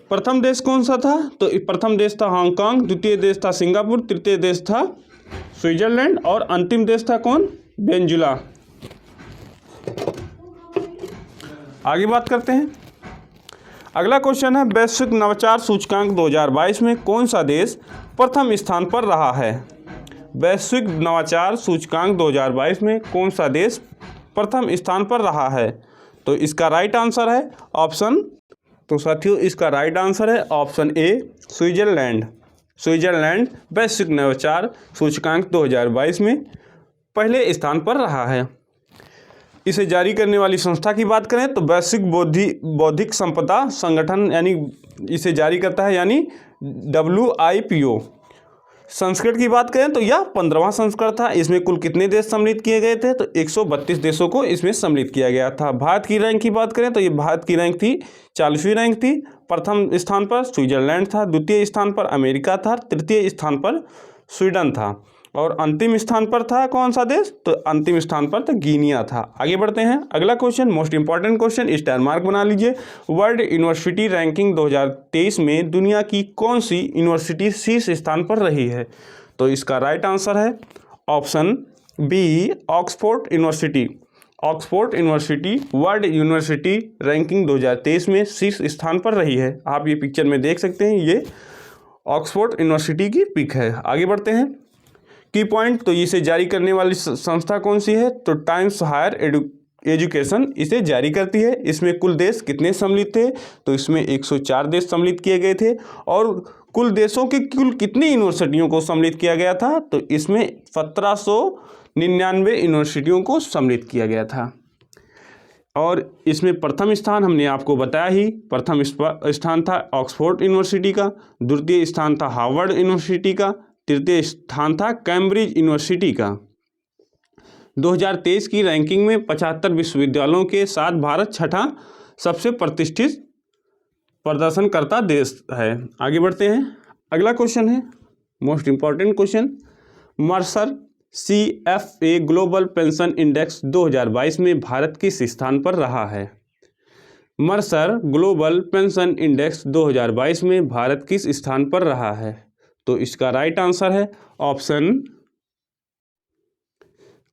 S1: प्रथम देश कौन सा था? तो प्रथम देश था हांगकांग, द्वितीय देश था सिंगापुर, तृतीय देश था स्विट्जरलैंड, और अंतिम देश था कौन? वेनेजुला। आगे बात करते हैं, अगला क्वेश्चन है वैश्विक नवाचार सूचकांक 2022 में कौन सा देश प्रथम स्थान पर रहा है? वैश्विक नवाचार सूचकांक 2022 में कौन सा देश प्रथम स्थान पर रहा है? तो इसका राइट आंसर है ऑप्शन, तो साथियों इसका राइट आंसर है ऑप्शन ए स्विट्जरलैंड। स्विट्जरलैंड वैश्विक नवाचार सूचकांक 2022 में पहले स्थान पर रहा है। इसे जारी करने वाली संस्था की बात करें तो वैश्विक बौद्धिक संपदा संगठन यानी इसे जारी करता है, यानी WIPO। संस्करण की बात करें तो यह 15वां संस्करण था। इसमें कुल कितने देश सम्मिलित किए गए थे, तो 132 देशों को इसमें सम्मिलित किया गया था। भारत की रैंक की बात करें तो ये भारत की रैंक थी 40वीं रैंक थी। प्रथम स्थान पर स्विट्जरलैंड था, द्वितीय स्थान पर अमेरिका था, तृतीय स्थान पर स्वीडन था और अंतिम स्थान पर था कौन सा देश, तो अंतिम स्थान पर तो गिनिया था। आगे बढ़ते हैं, अगला question most important question, star mark बना लीजिए। वर्ल्ड यूनिवर्सिटी रैंकिंग 2023 में दुनिया की कौन सी यूनिवर्सिटी शीर्ष स्थान पर रही है, तो इसका राइट आंसर है option B Oxford university. Oxford university world university ranking 2023 में शीर्ष स्थान पर रही है। आप ये पिक्चर में देख सकते हैं, ये ऑक्सफोर्ड यूनिवर्सिटी की पिक है। आगे बढ़ते हैं, की पॉइंट, तो इसे जारी करने वाली संस्था कौन सी है, तो टाइम्स हायर एजुकेशन इसे जारी करती है। इसमें कुल देश कितने सम्मिलित थे, तो इसमें 104 देश सम्मिलित किए गए थे। और कुल देशों के कुल कितनी यूनिवर्सिटियों को सम्मिलित किया गया था, तो इसमें 1799 यूनिवर्सिटियों को सम्मिलित किया गया था। और इसमें प्रथम स्थान हमने आपको बताया ही, प्रथम स्थान था ऑक्सफोर्ड यूनिवर्सिटी का, द्वितीय स्थान था हार्वर्ड यूनिवर्सिटी का, तृतीय स्थान था कैम्ब्रिज यूनिवर्सिटी का। 2023 की रैंकिंग में 75 विश्वविद्यालयों के साथ भारत छठा सबसे प्रतिष्ठित प्रदर्शनकर्ता देश है। आगे बढ़ते हैं, अगला क्वेश्चन है most important question, Mercer CFA global pension index 2022 में भारत किस स्थान पर रहा है। मर्सर ग्लोबल पेंशन इंडेक्स 2022 में भारत किस स्थान पर रहा है, तो इसका राइट आंसर है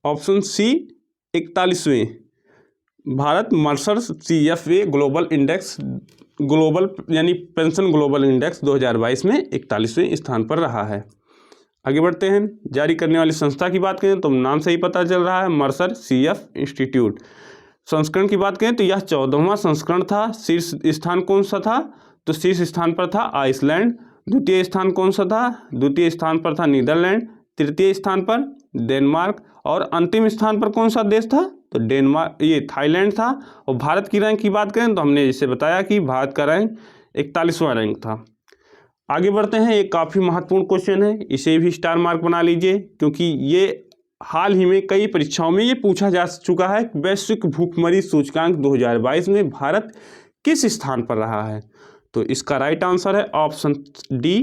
S1: ऑप्शन सी 41वें। Bharat Mercer CFA global index यानी पेंशन ग्लोबल इंडेक्स 2022 में 41वें स्थान पर रहा है। आगे बढ़ते हैं, जारी करने वाली संस्था की बात करें तो नाम से ही पता चल रहा है, मर्सर CF इंस्टीट्यूट। संस्करण की बात करें तो यह 14वां संस्करण था। शीर्ष स्थान कौन सा था, तो शीर्ष स्थान पर था आइसलैंड। द्वितीय स्थान कौन सा था, द्वितीय स्थान पर था नीदरलैंड, तृतीय स्थान पर डेनमार्क और अंतिम स्थान पर कौन सा देश था, तो डेनमार्क ये थाईलैंड था। और भारत की रैंक की बात करें तो हमने जैसे बताया कि भारत का रैंक 41वां रैंक था। आगे बढ़ते हैं, एक काफ़ी महत्वपूर्ण क्वेश्चन है, इसे भी स्टार मार्क बना लीजिए क्योंकि ये हाल ही में कई परीक्षाओं में ये पूछा जा चुका है। वैश्विक भूखमरी सूचकांक 2022 में भारत किस स्थान पर रहा है, तो इसका राइट आंसर है ऑप्शन डी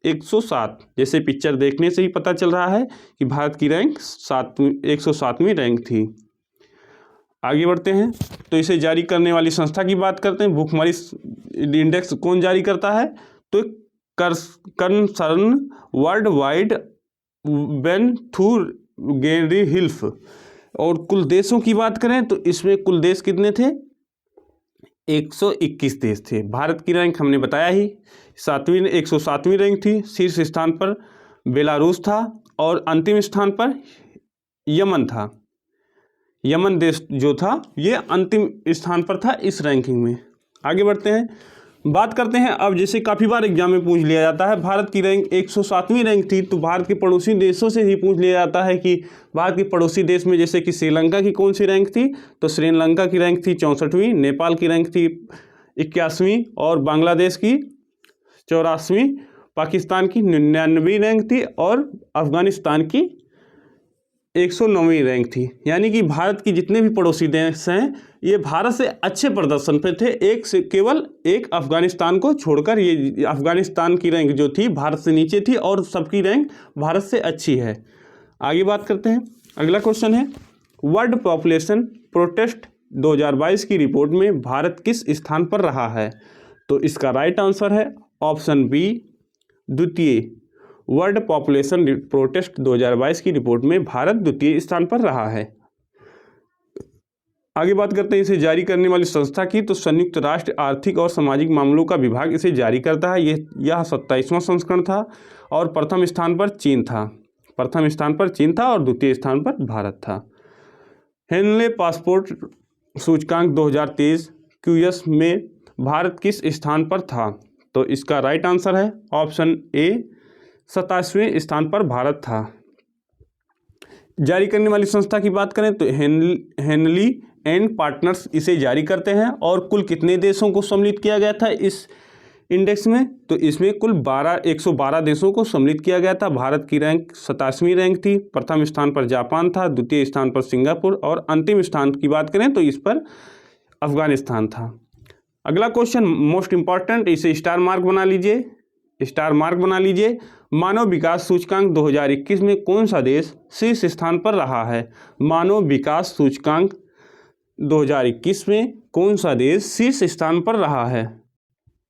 S1: 107। जैसे पिक्चर देखने से ही पता चल रहा है कि भारत की रैंक 107वीं रैंक थी। आगे बढ़ते हैं, तो इसे जारी करने वाली संस्था की बात करते हैं। भूखमरी इंडेक्स कौन जारी करता है, तो कंसर्न वर्ल्ड वाइड वेनथुगेरी हिल्फ। और कुल देशों की बात करें तो इसमें कुल देश कितने थे, 121 देश थे। भारत की रैंक हमने बताया ही 107वीं रैंक थी। शीर्ष स्थान पर बेलारूस था और अंतिम स्थान पर यमन था। यमन देश जो था ये अंतिम स्थान पर था इस रैंकिंग में। आगे बढ़ते हैं, बात करते हैं अब, जैसे काफ़ी बार एग्जाम में पूछ लिया जाता है, भारत की रैंक 107वीं रैंक थी तो भारत के पड़ोसी देशों से ही पूछ लिया जाता है कि भारत के पड़ोसी देश में जैसे कि श्रीलंका की कौन सी रैंक थी, तो श्रीलंका की रैंक थी 64वीं, नेपाल की रैंक थी 81वीं और बांग्लादेश की 84वीं, पाकिस्तान की 99वीं रैंक थी और अफगानिस्तान की 109वीं रैंक थी। यानी कि भारत की जितने भी पड़ोसी देश हैं ये भारत से अच्छे प्रदर्शन पे थे, एक से केवल एक अफगानिस्तान को छोड़कर। ये अफगानिस्तान की रैंक जो थी भारत से नीचे थी और सबकी रैंक भारत से अच्छी है। आगे बात करते हैं, अगला क्वेश्चन है, वर्ल्ड पॉपुलेशन प्रोटेस्ट 2022 की रिपोर्ट में भारत किस स्थान पर रहा है, तो इसका राइट आंसर है ऑप्शन बी द्वितीय। वर्ल्ड पॉपुलेशन प्रोटेस्ट 2022 की रिपोर्ट में भारत द्वितीय स्थान पर रहा है। आगे बात करते हैं इसे जारी करने वाली संस्था की, तो संयुक्त राष्ट्र आर्थिक और सामाजिक मामलों का विभाग इसे जारी करता है। यह 27वां संस्करण था और प्रथम स्थान पर चीन था। प्रथम स्थान पर चीन था और द्वितीय स्थान पर भारत था। हेनले पासपोर्ट सूचकांक 2023 QS में भारत किस स्थान पर था? तो इसका राइट आंसर है ऑप्शन ए 27वें स्थान पर भारत था। जारी करने वाली संस्था की बात करें तो हेनली एंड पार्टनर्स इसे जारी करते हैं। और कुल कितने देशों को सम्मिलित किया गया था इस इंडेक्स में? तो इसमें कुल 112 देशों को सम्मिलित किया गया था। भारत की रैंक 27वीं रैंक थी। प्रथम स्थान पर जापान था, द्वितीय स्थान पर सिंगापुर और अंतिम स्थान की बात करें तो इस पर अफगानिस्तान था। अगला क्वेश्चन मोस्ट इंपॉर्टेंट, इसे स्टार मार्क बना लीजिए, स्टार मार्क बना लीजिए। मानव विकास सूचकांक 2021 में कौन सा देश शीर्ष स्थान पर रहा है? मानव विकास सूचकांक 2021 में कौन सा देश शीर्ष स्थान पर रहा है?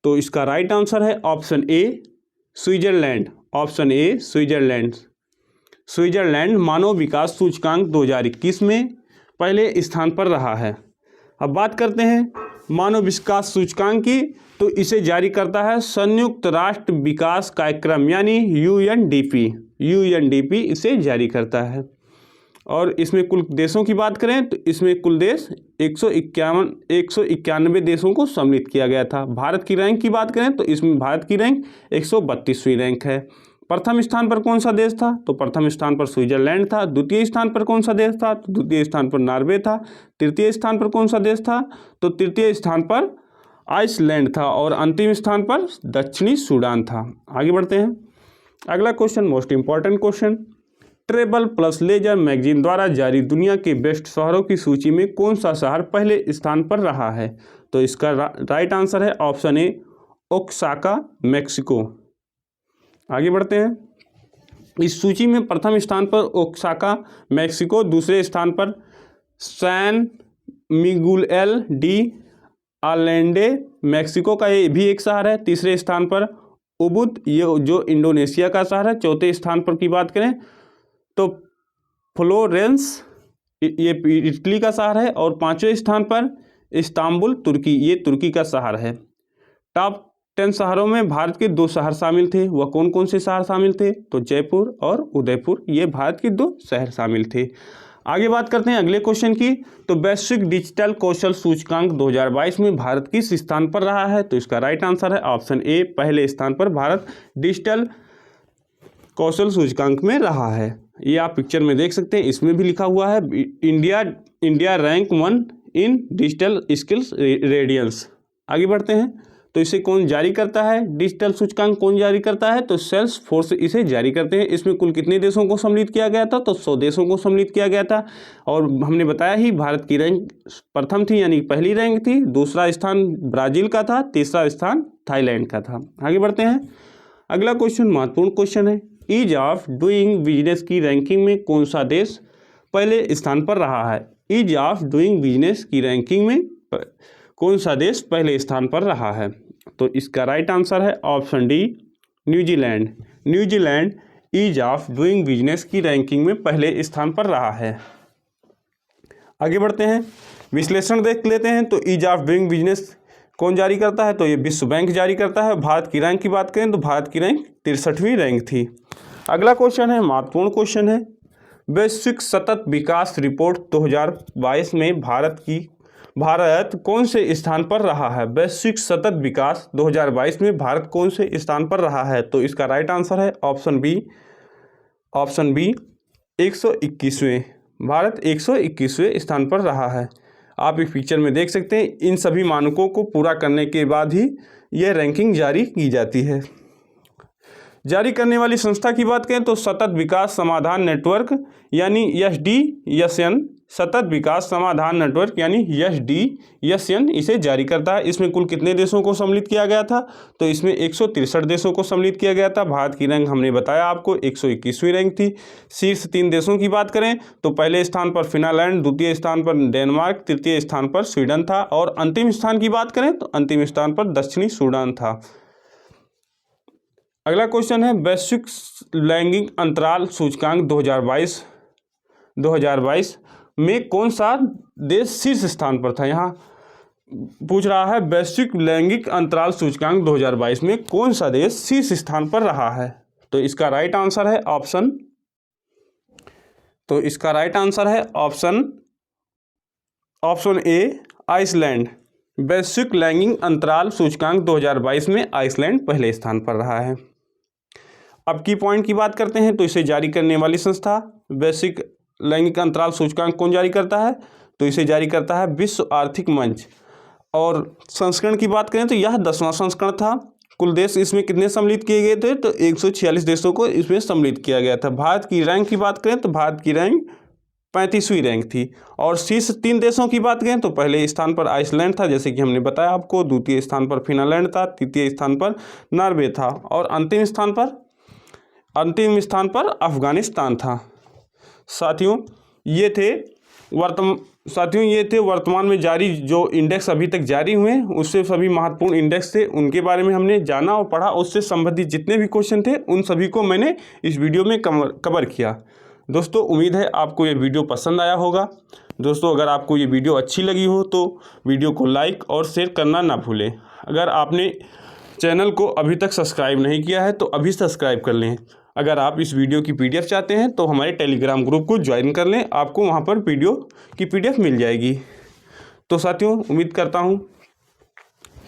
S1: तो इसका राइट आंसर है option A Switzerland. Option A Switzerland. Switzerland मानव विकास सूचकांक 2021 में पहले स्थान पर रहा है। अब बात करते हैं मानव विकास सूचकांक की, तो इसे जारी करता है संयुक्त राष्ट्र विकास कार्यक्रम यानी UNDP। UNDP इसे जारी करता है। और इसमें कुल देशों की बात करें तो इसमें कुल देश 191 देशों को सम्मिलित किया गया था। भारत की रैंक की बात करें तो इसमें भारत की रैंक 132वीं रैंक है। प्रथम स्थान पर कौन सा देश था? तो प्रथम स्थान पर स्विट्जरलैंड था। द्वितीय स्थान पर कौन सा देश था? तो द्वितीय स्थान पर नॉर्वे था। तृतीय स्थान पर कौन सा देश था? तो तृतीय स्थान पर आइसलैंड था। और अंतिम स्थान पर दक्षिणी सूडान था। आगे बढ़ते हैं। अगला question most important question, travel plus leisure magazine द्वारा जारी दुनिया के बेस्ट शहरों की सूची में कौन सा शहर पहले स्थान पर रहा है? तो इसका राइट आंसर है ऑप्शन ए ओसाका, मैक्सिको। आगे बढ़ते हैं। इस सूची में प्रथम स्थान पर ओसाका, मैक्सिको, दूसरे स्थान पर सैन मिगुएल डी आलेंडे, मैक्सिको का ये भी एक शहर है। तीसरे स्थान पर उबुद, ये जो इंडोनेशिया का शहर है। चौथे स्थान पर की बात करें तो फ्लोरेंस, ये इटली का शहर है। और पांचवें स्थान पर इस्तांबुल, तुर्की, ये तुर्की का शहर है। टॉप 10 शहरों में भारत के 2 शहर शामिल थे। वह कौन कौन से शहर शामिल थे? तो जयपुर और उदयपुर, ये भारत के 2 शहर शामिल थे। आगे बात करते हैं अगले क्वेश्चन की, तो वैश्विक डिजिटल कौशल सूचकांक 2022 में भारत किस स्थान पर रहा है? तो इसका राइट आंसर है ऑप्शन ए पहले स्थान पर भारत डिजिटल कौशल सूचकांक में रहा है। ये आप पिक्चर में देख सकते हैं, इसमें भी लिखा हुआ है India rank 1 in digital skills readiness. आगे बढ़ते हैं। तो इसे कौन जारी करता है? डिजिटल सूचकांक कौन जारी करता है? तो सेल्स फोर्स इसे जारी करते हैं। इसमें कुल कितने देशों को सम्मिलित किया गया था? तो 100 देशों को सम्मिलित किया गया था। और हमने बताया ही भारत की रैंक प्रथम थी यानी पहली रैंक थी। दूसरा स्थान ब्राज़ील का था। तीसरा स्थान थाईलैंड का था। आगे बढ़ते हैं। अगला क्वेश्चन महत्वपूर्ण क्वेश्चन है, ईज ऑफ डूइंग बिजनेस की रैंकिंग में कौन सा देश पहले स्थान पर रहा है? ईज ऑफ डूइंग बिजनेस की रैंकिंग में कौन सा देश पहले स्थान पर रहा है? तो इसका राइट आंसर है option D New Zealand. New Zealand ease of doing business की रैंकिंग में पहले स्थान पर रहा है। आगे बढ़ते हैं, विश्लेषण देख लेते हैं। तो ईज ऑफ डूइंग बिजनेस कौन जारी करता है? तो ये विश्व बैंक जारी करता है। भारत की रैंक की बात करें तो भारत की रैंक 63वीं रैंक थी। अगला क्वेश्चन है महत्वपूर्ण क्वेश्चन है, वैश्विक सतत विकास रिपोर्ट 2022 में भारत कौन से स्थान पर रहा है? वैश्विक सतत विकास 2022 में भारत कौन से स्थान पर रहा है? तो इसका राइट आंसर है ऑप्शन बी 121वें। भारत 121वें स्थान पर रहा है। आप इस पिक्चर में देख सकते हैं, इन सभी मानकों को पूरा करने के बाद ही यह रैंकिंग जारी की जाती है। जारी करने वाली संस्था की बात करें तो सतत विकास समाधान नेटवर्क यानी SDSN, सतत विकास समाधान नेटवर्क यानी SDSN इसे जारी करता है। इसमें कुल कितने देशों को सम्मिलित किया गया था? तो इसमें 163 देशों को सम्मिलित किया गया था। भारत की रैंक हमने बताया आपको 121वीं रैंक थी। शीर्ष 3 देशों की बात करें तो पहले स्थान पर फिनलैंड, द्वितीय स्थान पर डेनमार्क, तृतीय स्थान पर स्वीडन था। और अंतिम स्थान की बात करें तो अंतिम स्थान पर दक्षिणी सूडान था। अगला क्वेश्चन है, वैश्विक लैंगिक अंतराल सूचकांक 2022 में कौन सा देश शीर्ष स्थान पर था? यहाँ पूछ रहा है वैश्विक लैंगिक अंतराल सूचकांक 2022 में कौन सा देश शीर्ष स्थान पर रहा है? तो इसका राइट आंसर है ऑप्शन ऑप्शन ए आइसलैंड। वैश्विक लैंगिक अंतराल सूचकांक 2022 में आइसलैंड पहले स्थान पर रहा है। अब की पॉइंट की बात करते हैं तो इसे जारी करने वाली संस्था, वैश्विक लैंगिक अंतराल सूचकांक कौन जारी करता है, तो इसे जारी करता है विश्व आर्थिक मंच। और संस्करण की बात करें तो यह 10वां संस्करण था। कुल देश इसमें कितने सम्मिलित किए गए थे, तो 146 देशों को इसमें सम्मिलित किया गया था। भारत की रैंक की बात करें तो भारत की रैंक 35वीं रैंक थी। और शीर्ष 3 देशों की बात करें तो पहले स्थान पर आइसलैंड था, जैसे कि हमने बताया आपको, द्वितीय स्थान पर फिनलैंड था, तृतीय स्थान पर नॉर्वे था और अंतिम स्थान पर अफगानिस्तान था। साथियों ये थे वर्तमान में जारी जो इंडेक्स अभी तक जारी हुए हैं, उससे सभी महत्वपूर्ण इंडेक्स थे, उनके बारे में हमने जाना और पढ़ा। उससे संबंधित जितने भी क्वेश्चन थे उन सभी को मैंने इस वीडियो में कवर किया। दोस्तों उम्मीद है आपको ये वीडियो पसंद आया होगा। दोस्तों अगर आपको ये वीडियो अच्छी लगी हो तो वीडियो को लाइक और शेयर करना ना भूलें। अगर आपने चैनल को अभी तक सब्सक्राइब नहीं किया है तो अभी सब्सक्राइब कर लें। अगर आप इस वीडियो की PDF चाहते हैं तो हमारे टेलीग्राम ग्रुप को ज्वाइन कर लें, आपको वहां पर वीडियो की PDF मिल जाएगी। तो साथियों उम्मीद करता हूं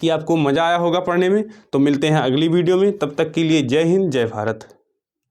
S1: कि आपको मज़ा आया होगा पढ़ने में। तो मिलते हैं अगली वीडियो में, तब तक के लिए जय हिंद जय भारत।